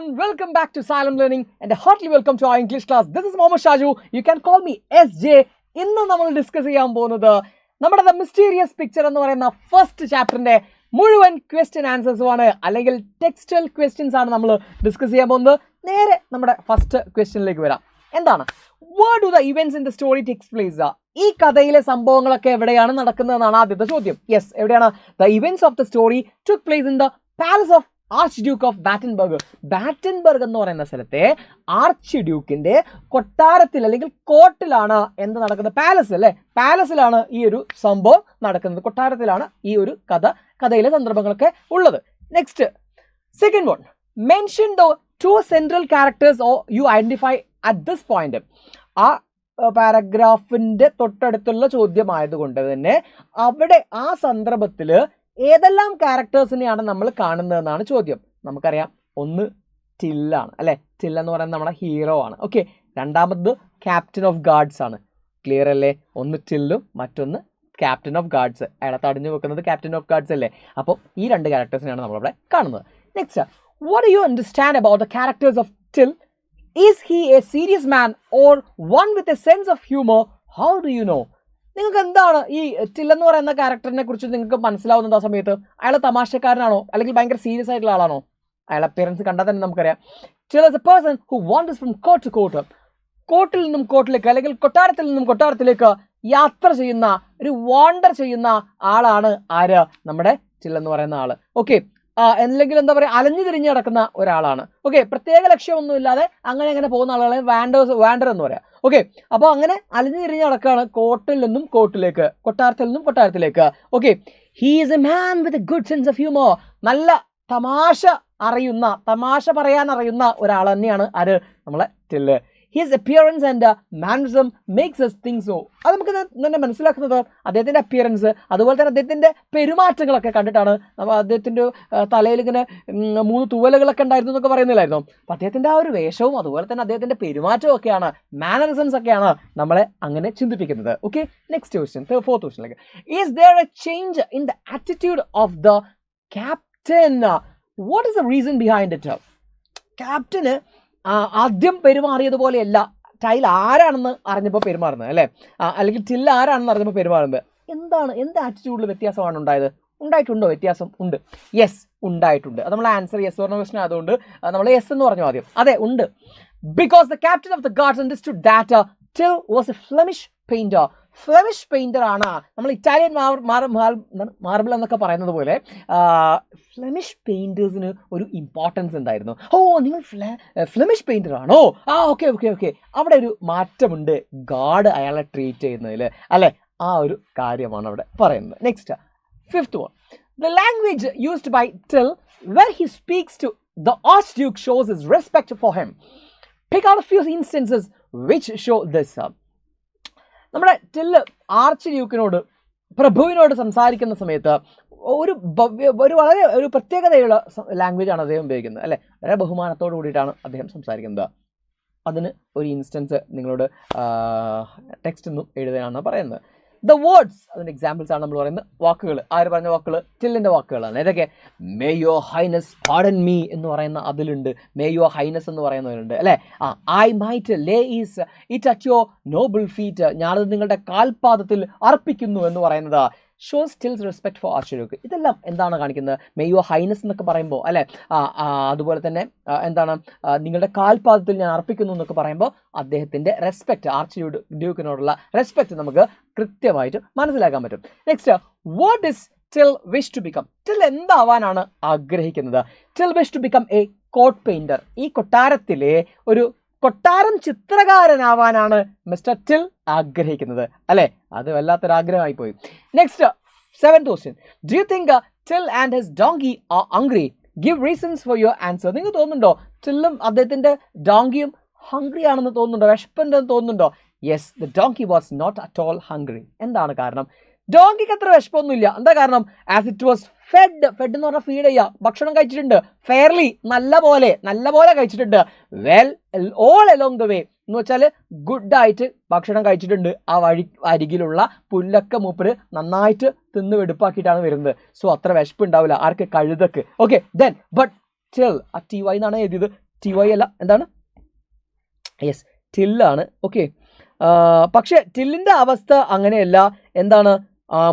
everyone, welcome back to Salem Learning and a heartily welcome to our English class. This is Mohammed Shaju. You can call me SJ. ഇന്ന് നമ്മൾ discuss ചെയ്യാൻ പോകുന്നത് നമ്മുടെ the mysterious picture എന്ന് പറയുന്ന first ചാപ്റ്ററിന്റെ മുഴുവൻ question ആൻസേഴ്സുമാണ്, അല്ലെങ്കിൽ textual questions ആണ് നമ്മൾ ഡിസ്കസ് ചെയ്യാൻ പോകുന്നത്. നേരെ നമ്മുടെ ഫസ്റ്റ് ക്വസ്റ്റ്യനിലേക്ക് വരാം. എന്താണ് where do the events in the story takes place? ഈ കഥയിലെ സംഭവങ്ങളൊക്കെ എവിടെയാണ് നടക്കുന്നതെന്നാണ് ആദ്യത്തെ ചോദ്യം. യെസ്, എവിടെയാണ്? The events of the story took place in the palace of archduke of Battenberg. Battenberg എന്ന് പറയുന്ന സ്ഥലത്തെ ആർച്ച് ഡ്യൂക്കിന്റെ കൊട്ടാരത്തിൽ അല്ലെങ്കിൽ കോർട്ടിലാണ് എന്ത് നടക്കുന്നത്? പാലസ് അല്ലേ, പാലസിലാണ് ഈ ഒരു സംഭവം നടക്കുന്നത്. കൊട്ടാരത്തിലാണ് ഈ ഒരു കഥയിലെ സന്ദർഭങ്ങളൊക്കെ ഉള്ളത്. Next second one, mention the two central characters you identify at this point. ആ പാരഗ്രാഫിന്റെ തൊട്ടടുത്തുള്ള ചോദ്യമായതുകൊണ്ട് തന്നെ അവിടെ ആ സന്ദർഭത്തിൽ ഏതെല്ലാം ക്യാരക്ടേഴ്സിനെയാണ് നമ്മൾ കാണുന്നതെന്നാണ് ചോദ്യം. നമുക്കറിയാം, ഒന്ന് ടില്ലാണ് അല്ലെ, ടിൽ എന്ന് പറയുന്നത് നമ്മുടെ ഹീറോ ആണ്. ഓക്കെ, രണ്ടാമത് ക്യാപ്റ്റൻ ഓഫ് ഗാർഡ്സ് ആണ്. ക്ലിയർ അല്ലേ? ഒന്ന് ടില്ലും മറ്റൊന്ന് ക്യാപ്റ്റൻ ഓഫ് ഗാർഡ്സ്. അയാളെ തടഞ്ഞു വെക്കുന്നത് ക്യാപ്റ്റൻ ഓഫ് ഗാർഡ്സ് അല്ലേ. അപ്പോൾ ഈ രണ്ട് ക്യാരക്ടേഴ്സിനെയാണ് നമ്മളിവിടെ കാണുന്നത്. Next, what do you understand about the characters of till? Is he A serious man or one with a sense of humour? How do you know? നിങ്ങൾക്ക് എന്താണ് ഈ ടിൽ എന്ന് പറയുന്ന ക്യാരക്ടറിനെ കുറിച്ച് നിങ്ങൾക്ക് മനസ്സിലാവുന്നത്? ആ സമയത്ത് അയാൾ തമാശക്കാരനാണോ അല്ലെങ്കിൽ ഭയങ്കര സീരിയസ് ആയിട്ടുള്ള ആളാണോ? അയാളെ അപ്പിയറൻസ് കണ്ടാൽ തന്നെ നമുക്കറിയാം. Till is a person who wanders from court to court. കോർട്ടിൽ നിന്നും കോർട്ടിലേക്ക് അല്ലെങ്കിൽ കൊട്ടാരത്തിൽ നിന്നും കൊട്ടാരത്തിലേക്ക് യാത്ര ചെയ്യുന്ന ഒരു വാണ്ടർ ചെയ്യുന്ന ആളാണ് ആര്? നമ്മുടെ ടിൽ എന്ന് പറയുന്ന ആള്. ഓക്കെ, അല്ലെങ്കിൽ എന്താ പറയുക, അലഞ്ഞു തിരിഞ്ഞ് കിടക്കുന്ന ഒരാളാണ്. ഓക്കെ, പ്രത്യേക ലക്ഷ്യമൊന്നും ഇല്ലാതെ അങ്ങനെ പോകുന്ന ആളുകളെ വാണ്ടർ എന്ന് പറയാം. ഓക്കെ, അപ്പോൾ അങ്ങനെ അലഞ്ഞു തിരിഞ്ഞ് നടക്കുകയാണ് കോർട്ടിൽ നിന്നും കോർട്ടിലേക്ക്, കൊട്ടാരത്തിൽ നിന്നും കൊട്ടാരത്തിലേക്ക്. Okay, he is a man with a good sense of humour. നല്ല തമാശ പറയാൻ അറിയുന്ന ഒരാൾ തന്നെയാണ് ആര്? നമ്മളെ till. His appearance and mannerism makes us think so. അത് നമുക്ക് തന്നെ മനസ്സിലാക്കുന്നത് അദ്ദേഹത്തിൻ്റെ അപ്പിയറൻസ് അതുപോലെ തന്നെ അദ്ദേഹത്തിൻ്റെ പെരുമാറ്റങ്ങളൊക്കെ കണ്ടിട്ടാണ്. അദ്ദേഹത്തിൻ്റെ തലയിൽ ഇങ്ങനെ 3 തൂവലുകളൊക്കെ ഉണ്ടായിരുന്നു എന്നൊക്കെ പറയുന്നില്ലായിരുന്നു. അപ്പം അദ്ദേഹത്തിൻ്റെ ആ ഒരു വേഷവും അതുപോലെ തന്നെ അദ്ദേഹത്തിൻ്റെ പെരുമാറ്റവും ഒക്കെയാണ്, മാനറിസംസ് ഒക്കെയാണ് നമ്മളെ അങ്ങനെ ചിന്തിപ്പിക്കുന്നത്. ഓക്കെ, നെക്സ്റ്റ് ക്വസ്റ്റ്യൻ, ഫോർത്ത് ക്വസ്റ്റ്യനിലേക്ക്. Is there a change in the attitude of the captain? What is the reason behind it? ക്യാപ്റ്റന് ആദ്യം പെരുമാറിയതുപോലെയല്ല ടൈൽ ആരാണെന്ന് അറിഞ്ഞപ്പോൾ പെരുമാറുന്നത് അല്ലേ, അല്ലെങ്കിൽ ടിൽ ആരാണെന്ന് അറിഞ്ഞപ്പോൾ പെരുമാറുന്നത്. എന്ത് ആറ്റിറ്റ്യൂഡിൽ വ്യത്യാസമാണ് ഉണ്ടായിട്ടുണ്ടോ? വ്യത്യാസം ഉണ്ട്. യെസ്, ഉണ്ടായിട്ടുണ്ട്. അത് നമ്മൾ ആൻസർ യെസ് പറഞ്ഞ ക്വസ്റ്റൻ ആയതുകൊണ്ട് നമ്മൾ യെസ് എന്ന് പറഞ്ഞു ആദ്യം. അതെ, ഉണ്ട്. Because the captain of the guards understood that till was A Flemish painter. Flemish painter ആണ്. നമ്മൾ ഇറ്റാലിയൻ മാർബിൾ എന്നൊക്കെ പറയുന്നത് പോലെ ഫ്ലെമിഷ് പെയിന്റേഴ്സിന് ഒരു ഇമ്പോർട്ടൻസ് ഉണ്ടായിരുന്നു. ഓ, നിങ്ങൾ ഫ്ലെമിഷ് പെയിന്റർ ആണോ? ഓക്കെ. അവിടെ ഒരു മാറ്റമുണ്ട് ഗാഡ് അയാളെ ട്രീറ്റ് ചെയ്യുന്നതിൽ അല്ലെ, ആ ഒരു കാര്യമാണ് അവിടെ പറയുന്നത്. Next, fifth one, the language used by Till when he speaks to the archduke shows his respect for him. Pick out a few instances which show this. നമ്മുടെ ടില്ല് ആർച്ച് ഡ്യൂക്കിനോട്, പ്രഭുവിനോട് സംസാരിക്കുന്ന സമയത്ത് വളരെ ഒരു പ്രത്യേകതയുള്ള ലാംഗ്വേജ് ആണ് അദ്ദേഹം ഉപയോഗിക്കുന്നത് അല്ലെ. വളരെ ബഹുമാനത്തോട് കൂടിയിട്ടാണ് അദ്ദേഹം സംസാരിക്കുന്നത്. അതിന് ഒരു ഇൻസ്റ്റൻസ് നിങ്ങളോട് ടെക്സ്റ്റ് ഒന്നും എഴുതാനാണ് പറയുന്നത്. ദ വേർഡ്സ്, അതിൻ്റെ എക്സാമ്പിൾസ് ആണ് നമ്മൾ പറയുന്നത്. വാക്കുകൾ, ആര് പറഞ്ഞ വാക്കുകൾ? ടില്ലിൻ്റെ വാക്കുകളാണ്. ഏതൊക്കെ? May your highness pardon me എന്ന് പറയുന്ന അതിലുണ്ട്, മേ യുവർ ഹൈനസ് എന്ന് പറയുന്നതിലുണ്ട് അല്ലേ. I might lay is it at your noble feet, ഞാനത് നിങ്ങളുടെ കാൽപാദത്തിൽ അർപ്പിക്കുന്നു എന്ന് പറയുന്നത്. Shows Till's respect for archduke. ഇതെല്ലാം എന്താണ് കാണിക്കുന്നത്? മേ യുവർ ഹൈനസ് എന്നൊക്കെ പറയുമ്പോൾ അല്ലെ, അതുപോലെ തന്നെ എന്താണ്, നിങ്ങളുടെ കാൽപാദത്തിൽ ഞാൻ അർപ്പിക്കുന്നു എന്നൊക്കെ പറയുമ്പോൾ അദ്ദേഹത്തിൻ്റെ റെസ്പെക്ട്, ആർച്ച് ഡ്യൂക്കിനോടുള്ള റെസ്പെക്ട് നമുക്ക് കൃത്യമായിട്ട് മനസ്സിലാക്കാൻ പറ്റും. Next, what is Till wish to become? Till എന്താവാനാണ് ആഗ്രഹിക്കുന്നത്? Till wish to become a court painter. ഈ കൊട്ടാരത്തിലെ ഒരു കൊട്ടാരം ചിത്രകാരനാവാനാണ് മിസ്റ്റർ ടിൽ ആഗ്രഹിക്കുന്നത് അല്ലെ. അത് വല്ലാത്തൊരാഗ്രഹമായി പോയി. Next, seventh question, do you think till and his donkey R hungry? Give reasons for your answer. നിങ്ങൾക്ക് തോന്നുന്നുണ്ടോ ടില്ലും അദ്ദേഹത്തിന്റെ ഡോങ്കിയും ഹംഗ്രി ആണെന്ന് തോന്നുന്നുണ്ടോ? വിശപ്പുണ്ടെന്ന് തോന്നുന്നുണ്ടോ? Yes, the donkey was not at all hungry. എന്താണ് കാരണം? ഡോങ്കിക്ക് അത്ര വിശപ്പൊന്നുമില്ല. എന്താ കാരണം? ആസ് ഇറ്റ് വാസ് ഫെഡ് എന്ന് പറഞ്ഞാൽ ഫീഡ് ചെയ്യുക, ഭക്ഷണം കഴിച്ചിട്ടുണ്ട്. ഫെയർലി, നല്ല പോലെ കഴിച്ചിട്ടുണ്ട്. Well, all along the way എന്ന് വെച്ചാൽ ഗുഡായിട്ട് ഭക്ഷണം കഴിച്ചിട്ടുണ്ട്. ആ അരികിലുള്ള പുല്ലൊക്കെ മൂപ്പര് നന്നായിട്ട് തിന്ന് വെടുപ്പാക്കിയിട്ടാണ് വരുന്നത്. സോ അത്ര വിശപ്പ് ഉണ്ടാവില്ല ആർക്ക്? കഴുതക്ക്. Okay, then but Till, ty എന്നാണ് എഴുതിയത്. TY അല്ല, എന്താണ്, യെസ്, ടില്ലാണ്. ഓക്കെ, പക്ഷെ ടില്ലിൻ്റെ അവസ്ഥ അങ്ങനെയല്ല. എന്താണ്,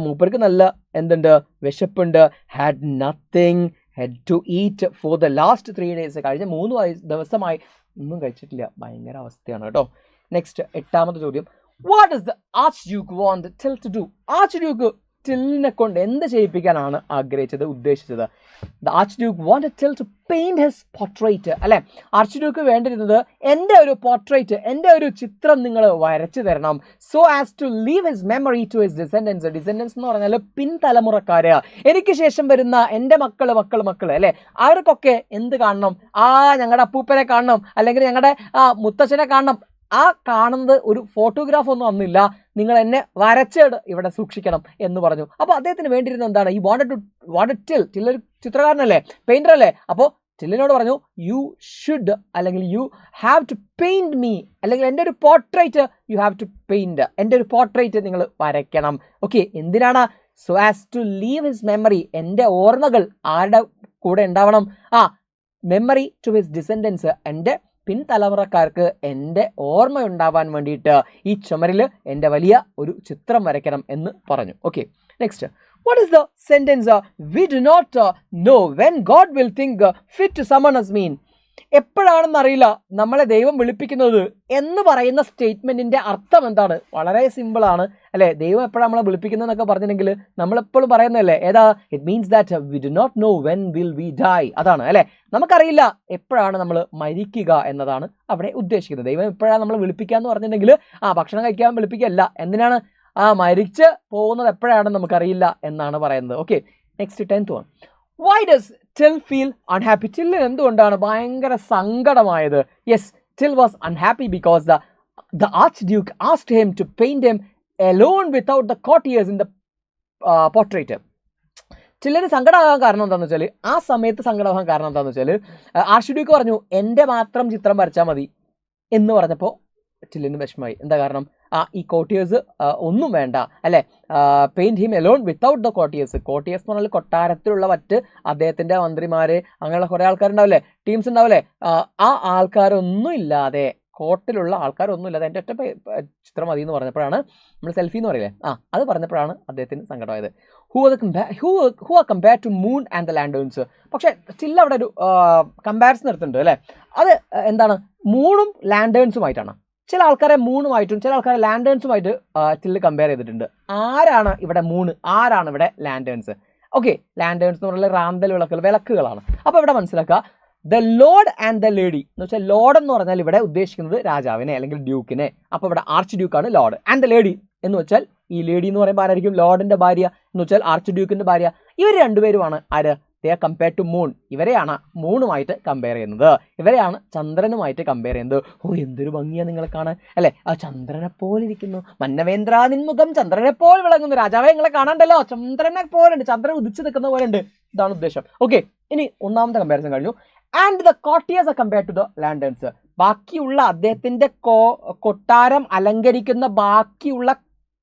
മൂപ്പർക്ക് നല്ല എന്തുണ്ട്, വിശപ്പുണ്ട്. Had nothing, had to eat for the last 3 days. കഴിഞ്ഞ 3 ദിവസമായി ഒന്നും കഴിച്ചിട്ടില്ല. ഭയങ്കര അവസ്ഥയാണ് കേട്ടോ. നെക്സ്റ്റ് 8ാമത്തെ ചോദ്യം, what is the archduke want Till to do? Archduke ടില്ലിനെ കൊണ്ട് എന്ത് ചെയ്യിപ്പിക്കാനാണ് ആഗ്രഹിച്ചത്, ഉദ്ദേശിച്ചത്? The archduke wanted Till to paint his portrait. അല്ലെ, ആർച്ച് ഡ്യൂക്ക് വേണ്ടിയിരുന്നത് എൻ്റെ ഒരു പോർട്രേറ്റ്, എൻ്റെ ഒരു ചിത്രം നിങ്ങൾ വരച്ചു തരണം. So as to leave his memory to his descendants. Descendants എന്ന് പറഞ്ഞാൽ പിൻതലമുറക്കാര്, എനിക്ക് ശേഷം വരുന്ന എൻ്റെ മക്കള് അല്ലെ, അവർക്കൊക്കെ എന്ത് കാണണം, ഞങ്ങളുടെ അപ്പൂപ്പനെ കാണണം, അല്ലെങ്കിൽ ഞങ്ങളുടെ മുത്തച്ഛനെ കാണണം. ആ കാണുന്നത് ഒരു ഫോട്ടോഗ്രാഫ് ഒന്നും അന്നില്ല, നിങ്ങൾ എന്നെ വരച്ചേട് ഇവിടെ സൂക്ഷിക്കണം എന്ന് പറഞ്ഞു. അപ്പോൾ അദ്ദേഹത്തിന് വേണ്ടിയിരുന്നത് എന്താണ്, ഈ വാണ്ടഡ് ടിൽ ഒരു ചിത്രകാരനല്ലേ, പെയിന്റർ അല്ലേ. അപ്പോൾ ടില്ലിനോട് പറഞ്ഞു, യു ഷുഡ്, അല്ലെങ്കിൽ you have to paint me, അല്ലെങ്കിൽ എൻ്റെ ഒരു portrait you have to paint, എൻ്റെ ഒരു പോർട്രേറ്റ് നിങ്ങൾ വരയ്ക്കണം. ഓക്കെ, എന്തിനാണ്? So as to leave his memory, എൻ്റെ ഓർമ്മകൾ ആരുടെ കൂടെ ഉണ്ടാവണം, മെമ്മറി ടു ഹിസ് ഡിസെൻഡൻസ്, എൻ്റെ പിൻതലമുറക്കാർക്ക് എൻ്റെ ഓർമ്മ ഉണ്ടാവാൻ വേണ്ടിയിട്ട് ഈ ചുമരിൽ എൻ്റെ വലിയ ഒരു ചിത്രം വരയ്ക്കണം എന്ന് പറഞ്ഞു. Okay, next, what is the sentence we do not know when God will think fit to summon us mean? എപ്പോഴാണെന്ന് അറിയില്ല നമ്മളെ ദൈവം വിളിപ്പിക്കുന്നത് എന്ന് പറയുന്ന സ്റ്റേറ്റ്മെന്റിന്റെ അർത്ഥം എന്താണ്? വളരെ സിമ്പിളാണ് അല്ലെ. ദൈവം എപ്പോഴാണ് നമ്മളെ വിളിപ്പിക്കുന്നതെന്നൊക്കെ പറഞ്ഞിട്ടുണ്ടെങ്കിൽ നമ്മളെപ്പോഴും പറയുന്നതല്ലേ, ഏതാ? It means that we do not know when will we die. അതാണ് അല്ലെ, നമുക്കറിയില്ല എപ്പോഴാണ് നമ്മൾ മരിക്കുക എന്നതാണ് അവിടെ ഉദ്ദേശിക്കുന്നത്. ദൈവം എപ്പോഴാണ് നമ്മൾ വിളിപ്പിക്കുക എന്ന് പറഞ്ഞിട്ടുണ്ടെങ്കിൽ ഭക്ഷണം കഴിക്കാൻ വിളിപ്പിക്കുകയല്ല. എന്തിനാണ്? മരിച്ച് പോകുന്നത് എപ്പോഴാണെന്ന് നമുക്കറിയില്ല എന്നാണ് പറയുന്നത്. Okay, next 10th one. Why does Till feel unhappy? Till എന്തുകൊണ്ടാണ് ഭയങ്കര സങ്കടമായത്? Yes, Till was unhappy because the Archduke asked him to paint him alone without the courtiers in the portrait. ചിലര് സങ്കടമാകാൻ കാരണം എന്താണെന്ന് വെച്ചാൽ, ആ സമയത്ത് സങ്കടമാകാൻ കാരണം എന്താണെന്ന് വെച്ചാൽ, ആർച്ച്ഡ്യൂക്ക് പറഞ്ഞു എൻ്റെ മാത്രം ചിത്രം വരച്ചാൽ മതി എന്ന് പറഞ്ഞപ്പോൾ ടില്ലിന് വിഷമമായി. എന്താ കാരണം? ഈ കോട്ടിയേഴ്സ് ഒന്നും വേണ്ട അല്ലെ, paint him alone without the courtiers. Courtiers എന്ന് പറഞ്ഞാൽ കൊട്ടാരത്തിലുള്ള മറ്റ് അദ്ദേഹത്തിന്റെ മന്ത്രിമാര്, അങ്ങനെയുള്ള കുറെ ആൾക്കാരുണ്ടാവില്ലേ, ടീംസ് ഉണ്ടാവില്ലേ, ആ ആൾക്കാരൊന്നും ഇല്ലാതെ, കോർട്ടിലുള്ള ആൾക്കാരൊന്നും ഇല്ലാതെ എൻ്റെ ഒറ്റ ചിത്രം മതി എന്ന് പറഞ്ഞപ്പോഴാണ്, നമ്മൾ സെൽഫി എന്ന് പറയില്ലേ, അത് പറഞ്ഞപ്പോഴാണ് അദ്ദേഹത്തിന് സങ്കടമായത്. Who are compare to moon and the lanterns. പക്ഷെ സ്റ്റിൽ അവിടെ ഒരു കമ്പാരിസൺ എടുത്തിട്ടുണ്ട് അല്ലെ. അത് എന്താണ്? മൂണും ലാൻഡേൺസുമായിട്ടാണ്. ചില ആൾക്കാരെ മൂണുമായിട്ടും ചില ആൾക്കാരെ ലാൻഡേൺസുമായിട്ട് സ്റ്റിൽ കമ്പയർ ചെയ്തിട്ടുണ്ട്. ആരാണ് ഇവിടെ മൂണ്, ആരാണ് ഇവിടെ ലാൻഡേൺസ്? ഓക്കെ, ലാൻഡേൺസ് എന്ന് പറഞ്ഞാൽ റാന്തൽ വിളക്കുകളാണ്. അപ്പോൾ ഇവിടെ മനസ്സിലാക്കുക, the Lord and the lady എന്ന് വെച്ചാൽ, ലോർഡ് എന്ന് പറഞ്ഞാൽ ഇവിടെ ഉദ്ദേശിക്കുന്നത് രാജാവിനെ അല്ലെങ്കിൽ ഡ്യൂക്കിനെ. അപ്പോൾ ഇവിടെ ആർച്ച് ഡ്യൂക്കാണ് ലോർഡ്. ആൻഡ് ദ ലേഡി എന്ന് വെച്ചാൽ, ഈ ലേഡി എന്ന് പറയുമ്പോൾ ആരായിരിക്കും? ലോർഡിന്റെ ഭാര്യ എന്ന് വെച്ചാൽ ആർച്ച് ഡ്യൂക്കിന്റെ ഭാര്യ. ഇവർ രണ്ടുപേരുമാണ് ആര്? They are compare to moon. ഇവരെയാണ് മൂണുമായിട്ട് കമ്പയർ ചെയ്യുന്നത്, ഇവരെയാണ് ചന്ദ്രനുമായിട്ട് കമ്പയർ ചെയ്യുന്നത്. എന്തൊരു ഭംഗിയാണ് നിങ്ങളെ കാണാൻ അല്ലെ, ആ ചന്ദ്രനെ പോലെ ഇരിക്കുന്നു, മന്നവേന്ദ്ര നിൻമുഖം ചന്ദ്രനെ പോലെ വിളങ്ങുന്നു. രാജാവെ നിങ്ങളെ കാണണ്ടല്ലോ, ചന്ദ്രനെ പോലെ ഉണ്ട്, ചന്ദ്രൻ ഉദിച്ചു നിൽക്കുന്ന പോലെ ഉണ്ട്. ഇതാണ് ഉദ്ദേശം. ഓക്കെ, ഇനി ഒന്നാമത്തെ കമ്പാരിസൺ കഴിഞ്ഞു. And the courtiers are compared to the lanterns. ബാക്കിയുള്ള അദ്ദേഹത്തിന്റെ കൊട്ടാരം അലങ്കരിക്കുന്ന ബാക്കിയുള്ള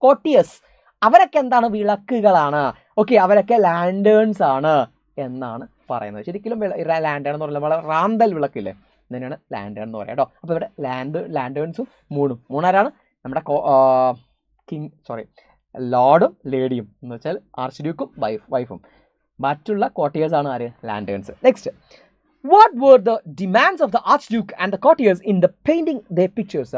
കോർട്ടിയേഴ്സ്, അവരൊക്കെ എന്താണ്? വിളക്കുകളാണ്. ഓക്കെ, അവരൊക്കെ ലാൻഡേൺസ് ആണ് എന്നാണ് പറയുന്നത്. ശരിക്കും ലാൻഡേൺ എന്ന് പറയുന്നത് നമ്മളെ റാന്തൽ വിളക്കില്ലേ, തന്നെയാണ് ലാൻഡേൺ എന്ന് പറയാം കേട്ടോ. അപ്പോൾ ഇവിടെ ലാൻഡേൺസും മൂണാരാണ്? നമ്മുടെ ലോർഡും ലേഡിയും എന്ന് വെച്ചാൽ ആർച്ച് ഡ്യൂക്കും വൈഫും. മറ്റുള്ള കോർട്ടിയേഴ്സ് ആണ് ആര്? Lanterns. Next, what were the demands of the Archduke and the courtiers in the painting their pictures?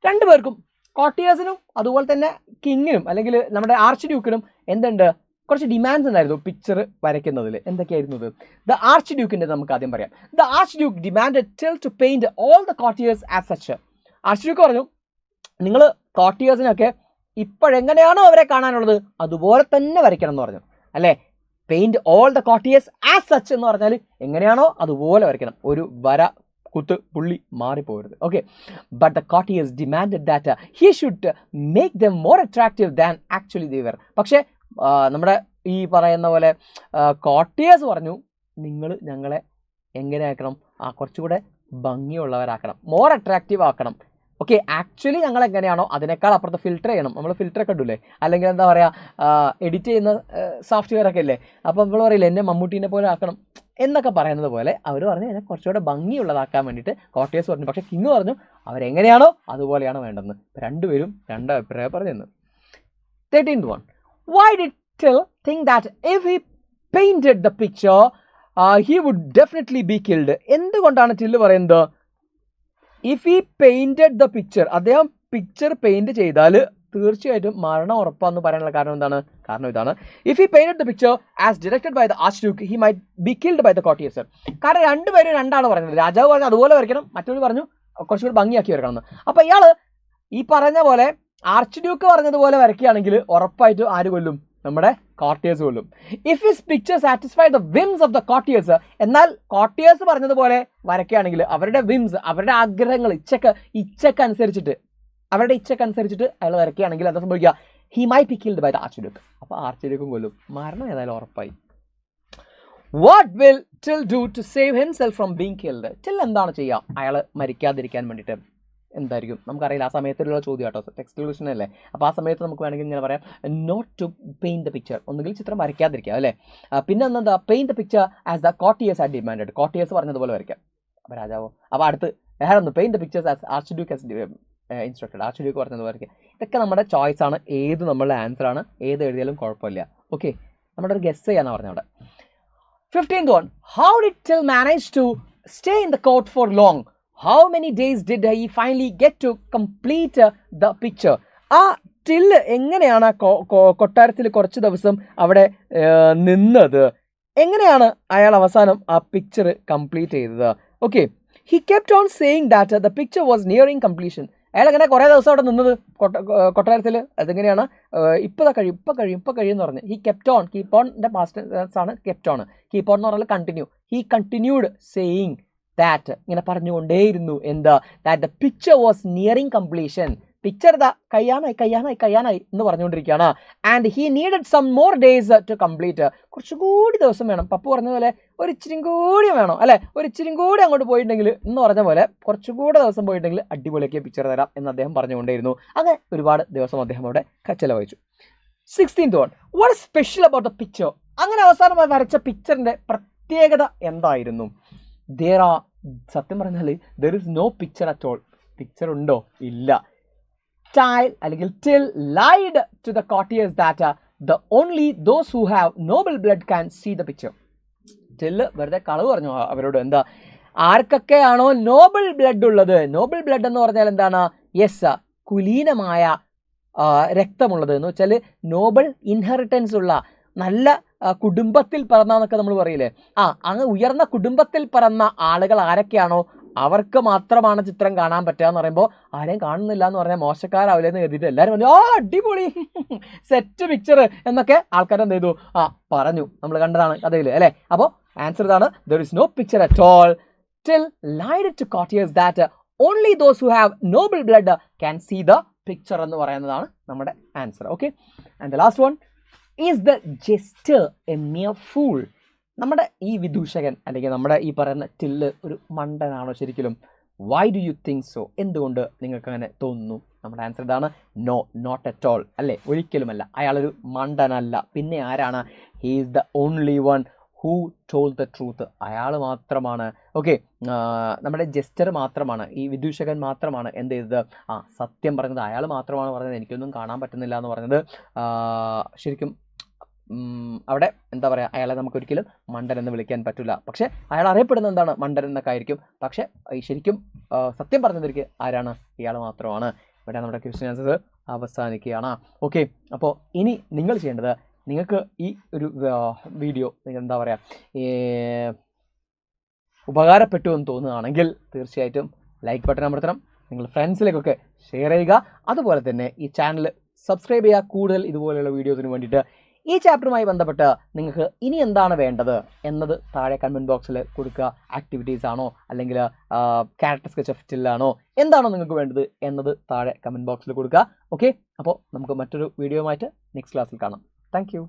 രണ്ടുപേർക്കും, കോർട്ടിയേഴ്സിനും അതുപോലെ തന്നെ കിങ്ങിനും അല്ലെങ്കിൽ നമ്മുടെ ആർച്ച് ഡ്യൂക്കിനും എന്തുണ്ട്? കുറച്ച് ഡിമാൻഡ്സ് ഉണ്ടായിരുന്നു പിക്ചർ വരയ്ക്കുന്നതിൽ. എന്തൊക്കെയായിരുന്നത്? ദ ആർച്ച് ഡ്യൂക്കിൻ്റെ നമുക്ക് ആദ്യം പറയാം. The archduke demanded Till to paint all the courtiers as such. Archduke പറഞ്ഞു, നിങ്ങൾ കോർട്ടിയേഴ്സിനൊക്കെ ഇപ്പോഴെങ്ങനെയാണോ അവരെ കാണാനുള്ളത് അതുപോലെ തന്നെ വരയ്ക്കണം എന്ന് പറഞ്ഞു അല്ലേ. Paint all the courtiers as such എന്ന് പറഞ്ഞാൽ എങ്ങനെയാണോ അതുപോലെ വരയ്ക്കണം, ഒരു വര കുത്ത് പുള്ളി മാറിപ്പോകരുത്. Okay, but the courtiers demanded that he should make them more attractive than actually they were. പക്ഷേ നമ്മുടെ ഈ പറയുന്ന പോലെ കോർട്ടിയേഴ്സ് പറഞ്ഞു, നിങ്ങൾ ഞങ്ങളെ എങ്ങനെ ആക്കണം? കുറച്ചുകൂടെ ഭംഗിയുള്ളവരാക്കണം, മോർ അട്രാക്റ്റീവ് ആക്കണം. ഓക്കെ, ആക്ച്വലി ഞങ്ങൾ എങ്ങനെയാണോ അതിനേക്കാൾ അപ്പുറത്ത് ഫിൽറ്റർ ചെയ്യണം. നമ്മൾ ഫിൽറ്റർ ഒക്കെ ഇടൂലേ, അല്ലെങ്കിൽ എന്താ പറയുക, എഡിറ്റ് ചെയ്യുന്ന സോഫ്റ്റ്വെയർ ഒക്കെ ഇല്ലേ, അപ്പോൾ നമ്മൾ പറയില്ലേ എന്നെ മമ്മൂട്ടീനെ പോലെ ആക്കണം, എന്നൊക്കെ പറയുന്നത് പോലെ അവർ പറഞ്ഞു അതിനെ കുറച്ചുകൂടെ ഭംഗിയുള്ളതാക്കാൻ വേണ്ടിയിട്ട് കോർട്ടിയസ് പറഞ്ഞു. പക്ഷേ കിങ് പറഞ്ഞു അവരെങ്ങനെയാണോ അതുപോലെയാണ് വേണ്ടതെന്ന്. രണ്ടുപേരും രണ്ട് അഭിപ്രായം പറഞ്ഞു. 13th one. Why did Till think that if he painted the picture, he would definitely be killed? എന്തുകൊണ്ടാണ് ടില്ല് പറയുന്നത് if he painted the picture, അദ്ദേഹം പിക്ചർ പെയിന്റ് ചെയ്താൽ തീർച്ചയായിട്ടും മരണം ഉറപ്പാന്ന് പറയാനുള്ള കാരണം എന്താണ്? കാരണം ഇതാണ്, if he painted the picture as directed by the archduke he might be killed by the courtiers. കാരണം രണ്ടുപേരും രണ്ടാണ് പറയുന്നത്. രാജാവ് പറഞ്ഞു അതുപോലെ വരയ്ക്കണം, മറ്റൊരു പറഞ്ഞു കുറച്ചുകൂടി ഭംഗിയാക്കി വരക്കണം എന്ന്. അപ്പോൾ ഇയാൾ ഈ പറഞ്ഞ പോലെ ആർച്ച് ഡ്യൂക്ക് പറഞ്ഞതുപോലെ വരയ്ക്കുകയാണെങ്കിൽ ഉറപ്പായിട്ടും ആര് കൊല്ലും? നമ്മുടെ കോർട്ടിയസ് കൊല്ലും. If his picture satisfy the whims of the courtiers, എന്നാൽ കോർട്ടിയസ് പറഞ്ഞതുപോലെ വരയ്ക്കുകയാണെങ്കിൽ അവരുടെ വിംസ്, അവരുടെ ആഗ്രഹങ്ങൾ, ഇച്ഛക്കനുസരിച്ചിട്ട് അയാൾ വരയ്ക്കുകയാണെങ്കിൽ എന്താ സംഭവിക്കുക? He might be killed by the archduke. അപ്പോൾ ആർച്ച് ഡ്യൂക്കും കൊല്ലും. മരണം ഏതായാലും ഉറപ്പായി. What will Till do to save himself from being killed? Till എന്താണ് ചെയ്യുക അയാൾ മരിക്കാതിരിക്കാൻ വേണ്ടിയിട്ട്? എന്തായിരിക്കും നമുക്കറിയില്ല. ആ സമയത്തുള്ള ചോദ്യം കേട്ടോ, ടെക്സ്റ്റ് ക്വസ്റ്റൻ അല്ലേ. അപ്പോൾ ആ സമയത്ത് നമുക്ക് വേണമെങ്കിൽ ഇങ്ങനെ പറയാം, not to paint the picture, ഒന്നുകിൽ ചിത്രം വരയ്ക്കാതിരിക്കുക അല്ലേ. പിന്നെ എന്താ, paint the picture as the courtiers had demanded, courtiers പറഞ്ഞതുപോലെ വരയ്ക്കാം. അപ്പോൾ രാജാവോ, അപ്പോൾ അടുത്ത് വേറെ ഒന്ന്, paint the pictures as archduke as instructed, archduke പറഞ്ഞതുപോലെ വരയ്ക്കുക. ഇതൊക്കെ നമ്മുടെ ചോയ്സ് ആണ്, ഏത് നമ്മളുടെ ആൻസർ ആണ്, ഏത് എഴുതിയാലും കുഴപ്പമില്ല. ഓക്കെ, നമ്മുടെ ഒരു ഗസ് ചെയ്യാന്ന് പറഞ്ഞ അവിടെ. 15th one. How did Till manage to stay in the court for long? How many days did he finally get to complete the picture? ആ ടില്ല് എങ്ങനെയാണ് കൊട്ടാരത്തിൽ കുറച്ച് ദിവസം അവിടെ നിന്നത്? എങ്ങനെയാണ് അയാൾ അവസാനം ആ പിക്ചർ കംപ്ലീറ്റ് ചെയ്തത്? Okay, he kept on saying that the picture was nearing completion. അയാൾ എങ്ങനെ കുറേ ദിവസം അവിടെ നിന്നത് കൊട്ടാരത്തിൽ? അതെങ്ങനെയാണ്? ഇപ്പം കഴിയും എന്ന് പറഞ്ഞ് ഹി കെപ്റ്റ് ഓൺ, കീപ്പ് ഓണിൻ്റെ പാസ്റ്റ് ആണ് കെപ്റ്റ് ഓൺ. കീപ്പ് ഓൺ എന്ന് പറഞ്ഞാൽ continue. He continued saying that, ഇങ്ങനെ പറഞ്ഞുകൊണ്ടേയിരുന്നു എന്താ, that the picture was nearing completion, picture ഇതാ കഴിയാനായി എന്ന് പറഞ്ഞുകൊണ്ടിരിക്കുകയാണ്. And he needed some more days to complete, കുറച്ചുകൂടി ദിവസം വേണം. പപ്പു പറഞ്ഞ പോലെ ഒരു ഇച്ചിരി കൂടി വേണം അല്ലേ, ഒരു ഇച്ചിരി കൂടി അങ്ങോട്ട് പോയിട്ടുണ്ടെങ്കിൽ എന്ന് പറഞ്ഞ പോലെ കുറച്ചുകൂടി ദിവസം പോയിട്ടുണ്ടെങ്കിൽ അടിപൊളിയൊക്കെ പിക്ചർ തരാം എന്ന് അദ്ദേഹം പറഞ്ഞുകൊണ്ടേയിരുന്നു. അങ്ങനെ ഒരുപാട് ദിവസം അദ്ദേഹം അവിടെ ചെലവഴിച്ചു. 16th one. What is special about the picture? അങ്ങനെ അവസാനമായി വരച്ച പിക്ചറിന്റെ പ്രത്യേകത എന്തായിരുന്നു? സത്യം പറഞ്ഞാൽ there is no picture at all. Picture ഉണ്ടോ? ഇല്ല. Till lied to the courtiers that the only those who have noble blood can see the picture. Till വെറുതെ കളവ് പറഞ്ഞു അവരോട്. എന്താ, ആർക്കൊക്കെയാണോ നോബിൾ ബ്ലഡ് ഉള്ളത്, നോബിൾ ബ്ലഡ് എന്ന് പറഞ്ഞാൽ എന്താണ്? യെസ്, കുലീനമായ രക്തമുള്ളത് എന്ന് വെച്ചാൽ നോബിൾ ഇൻഹെറിറ്റൻസ് ഉള്ള, നല്ല കുടുംബത്തിൽ പിറന്നൊക്കെ നമ്മൾ പറയില്ലേ, അങ്ങ് ഉയർന്ന കുടുംബത്തിൽ പിറന്ന ആളുകൾ ആരൊക്കെയാണോ അവർക്ക് മാത്രമാണ് ചിത്രം കാണാൻ പറ്റുക എന്ന് പറയുമ്പോൾ ആരെയും കാണുന്നില്ല എന്ന് പറഞ്ഞാൽ മോശക്കാരാവില്ലെന്ന് കരുതിയിട്ട് എല്ലാവരും പറഞ്ഞു അടിപൊളി സെറ്റ് പിക്ചർ എന്നൊക്കെ ആൾക്കാർ എന്ത് ചെയ്തു? പറഞ്ഞു. നമ്മൾ കണ്ടതാണ് കഥയിൽ അല്ലേ. അപ്പോൾ ആൻസർ ഇതാണ്, there is no picture at all. Till lied to courtiers that only those who have noble blood can see the picture എന്ന് പറയുന്നതാണ് നമ്മുടെ answer. Okay, and the last one, is the jester A mere fool? നമ്മുടെ ഈ വിദൂഷകൻ അല്ലെങ്കിൽ നമ്മുടെ ഈ പറയുന്ന till ഒരു മണ്ടനാണോ ശരിക്കും? Why do you think so? എന്തുകൊണ്ട് നിങ്ങൾക്ക് അങ്ങനെ തോന്നുന്നു? നമ്മുടെ ആൻസർ ഇതാണ്, നോ, നോട്ട് അറ്റ് ഓൾ അല്ലേ, ഒരിക്കലുമല്ല. അയാളൊരു മണ്ടനല്ല. പിന്നെ ആരാണ്? He is the only one who told the truth. അയാൾ മാത്രമാണ്, ഓക്കെ, നമ്മുടെ ജസ്റ്റർ മാത്രമാണ്, ഈ വിദൂഷകൻ മാത്രമാണ് എന്ത് ചെയ്തത്? സത്യം പറഞ്ഞത്. അയാൾ മാത്രമാണ് പറഞ്ഞത് എനിക്കൊന്നും കാണാൻ പറ്റുന്നില്ല എന്ന് പറഞ്ഞത്. ശരിക്കും അവിടെ എന്താ പറയുക, അയാളെ നമുക്കൊരിക്കലും മണ്ടൻ എന്ന് വിളിക്കാൻ പറ്റില്ല. പക്ഷേ അയാൾ അറിയപ്പെടുന്നത് എന്താണ്? മണ്ടൻ എന്നൊക്കെ ആയിരിക്കും. പക്ഷേ ശരിക്കും സത്യം പറഞ്ഞതിരിക്കുക ആരാണ്? ഇയാൾ മാത്രമാണ്. ഇവിടെ നമ്മുടെ ക്വസ്റ്റ്യൻ ആൻസർ അവസാനിക്കുകയാണ്. ഓക്കെ, അപ്പോൾ ഇനി നിങ്ങൾ ചെയ്യേണ്ടത്, നിങ്ങൾക്ക് ഈ ഒരു വീഡിയോ എന്താ പറയുക ഉപകാരപ്പെട്ടു എന്ന് തോന്നുകയാണെങ്കിൽ തീർച്ചയായിട്ടും ലൈക്ക് ബട്ടൺ അമർത്തണം, നിങ്ങൾ ഫ്രണ്ട്സിലേക്കൊക്കെ ഷെയർ ചെയ്യുക. അതുപോലെ തന്നെ ഈ ചാനൽ സബ്സ്ക്രൈബ് ചെയ്യുക, കൂടുതൽ ഇതുപോലെയുള്ള വീഡിയോസിന് വേണ്ടിയിട്ട്. ഈ ചാപ്റ്ററുമായി ബന്ധപ്പെട്ട് നിങ്ങൾക്ക് ഇനി എന്താണ് വേണ്ടത് എന്നത് താഴെ കമൻറ്റ് ബോക്സിൽ കൊടുക്കുക. ആക്ടിവിറ്റീസ് ആണോ അല്ലെങ്കിൽ ക്യാരക്ടർ സ്കെച്ച് ഓഫ് ടില്ലാണോ, എന്താണോ നിങ്ങൾക്ക് വേണ്ടത് എന്നത് താഴെ കമൻറ്റ് ബോക്സിൽ കൊടുക്കുക. ഓക്കെ, അപ്പോൾ നമുക്ക് മറ്റൊരു വീഡിയോയുമായിട്ട് നെക്സ്റ്റ് ക്ലാസ്സിൽ കാണാം. Thank you.